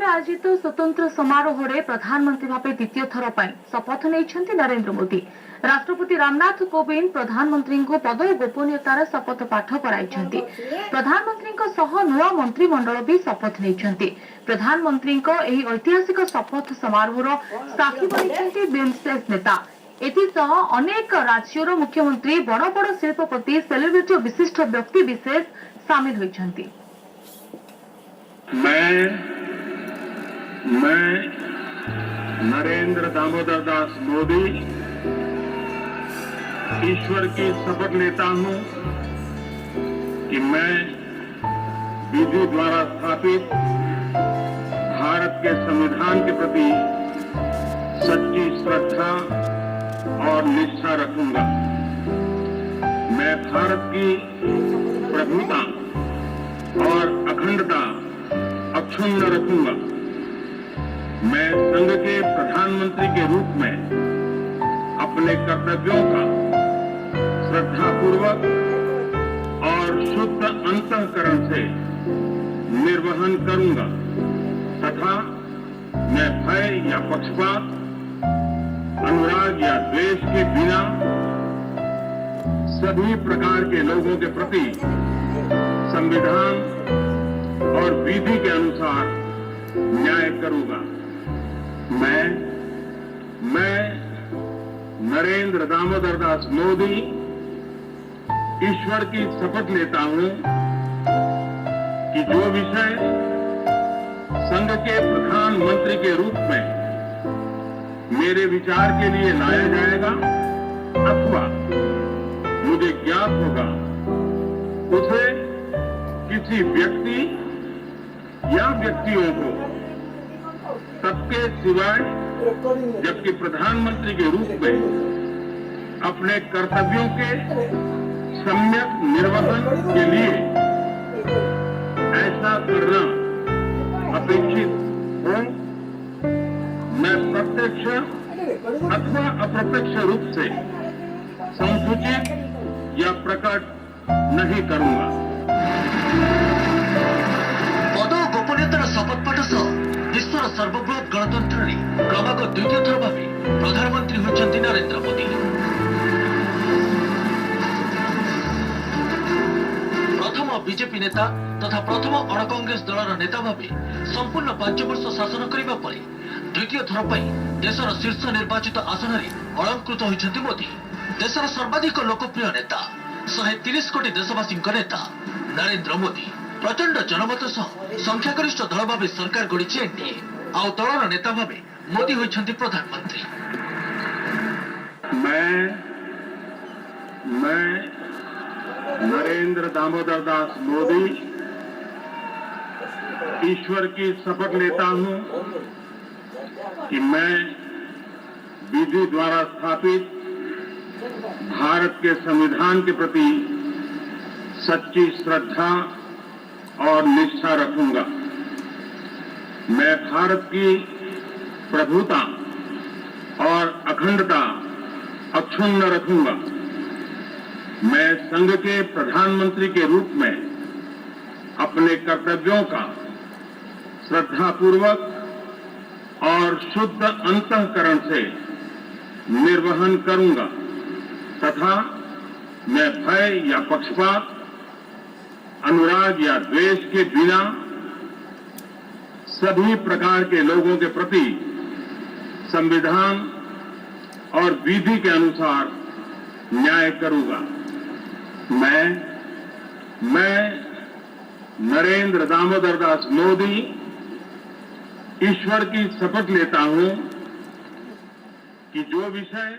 आयोजित स्वतंत्र समारोह में प्रधानमंत्री भाव द्वितीय थर पर शपथ नहीं नरेंद्र मोदी। राष्ट्रपति रामनाथ कोविंद प्रधानमंत्री को पद और गोपनीयतार शपथ पाठ कराई। प्रधानमंत्री नुआ मंत्रिमंडल भी शपथ नहीं। प्रधानमंत्री ऐतिहासिक शपथ समारोह साक्षी बनी बिमस्टेक नेता। एसह अनेक राज्यर मुख्यमंत्री बड़ बड़ शिल्पपति सेलिब्रिटी और विशिष्ट व्यक्ति विशेष सामिल होती। मैं नरेंद्र दामोदर दास मोदी ईश्वर की शपथ लेता हूं कि मैं विधि द्वारा स्थापित भारत के संविधान के प्रति सच्ची श्रद्धा और निष्ठा रखूंगा। मैं भारत की प्रभुता और अखंडता अक्षुण्ण रखूंगा। मैं संघ के प्रधानमंत्री के रूप में अपने कर्तव्यों का श्रद्धापूर्वक और शुद्ध अंतःकरण से निर्वहन करूंगा तथा मैं भय या पक्षपात, अनुराग या द्वेष के बिना सभी प्रकार के लोगों के प्रति संविधान और विधि के अनुसार न्याय करूंगा। मैं नरेंद्र दामोदर दास मोदी ईश्वर की शपथ लेता हूं कि जो विषय संघ के प्रधानमंत्री के रूप में मेरे विचार के लिए लाया जाएगा अथवा मुझे ज्ञात होगा उसे किसी व्यक्ति या व्यक्तियों को सबके सिवाय जबकि प्रधानमंत्री के रूप में अपने कर्तव्यों के सम्यक निर्वहन के लिए ऐसा करना अपेक्षित हो, मैं प्रत्यक्ष अथवा अप्रत्यक्ष रूप से संसूचित या प्रकट नहीं करूंगा। पद और गोपनीयतार शपथ पाठ सह विश्वर सर्वबृहत गणतंत्र में क्रमागत द्वितीय थर भाव प्रधानमंत्री होती नरेंद्र मोदी। प्रथम बीजेपी नेता तथा प्रथम अण कांग्रेस दलर नेता भाव संपूर्ण 5 वर्ष शासन करने पर द्वितीय थर पर देशर शीर्ष निर्वाचित आसन में अलंकृत होती मोदी। देशर सर्वाधिक लोकप्रिय नेता 130 कोटी देशवासी नेता नरेंद्र मोदी प्रचंड जनमत सह संख्यागरिष्ठ दल भाव सरकार गढ़ी एनडीए आउ दलर नेता भाव मोदी होती प्रधानमंत्री। मैं नरेंद्र दामोदर दास मोदी ईश्वर की शपथ लेता हूं कि मैं विधि द्वारा स्थापित भारत के संविधान के प्रति सच्ची श्रद्धा और निष्ठा रखूंगा। मैं भारत की प्रभुता और अखंडता अक्षुण्ण रखूंगा। मैं संघ के प्रधानमंत्री के रूप में अपने कर्तव्यों का श्रद्धापूर्वक और शुद्ध अंतःकरण से निर्वहन करूंगा तथा मैं भय या पक्षपात, अनुराग या द्वेष के बिना सभी प्रकार के लोगों के प्रति संविधान और विधि के अनुसार न्याय करूंगा। मैं नरेंद्र दामोदर दास मोदी ईश्वर की शपथ लेता हूं कि जो विषय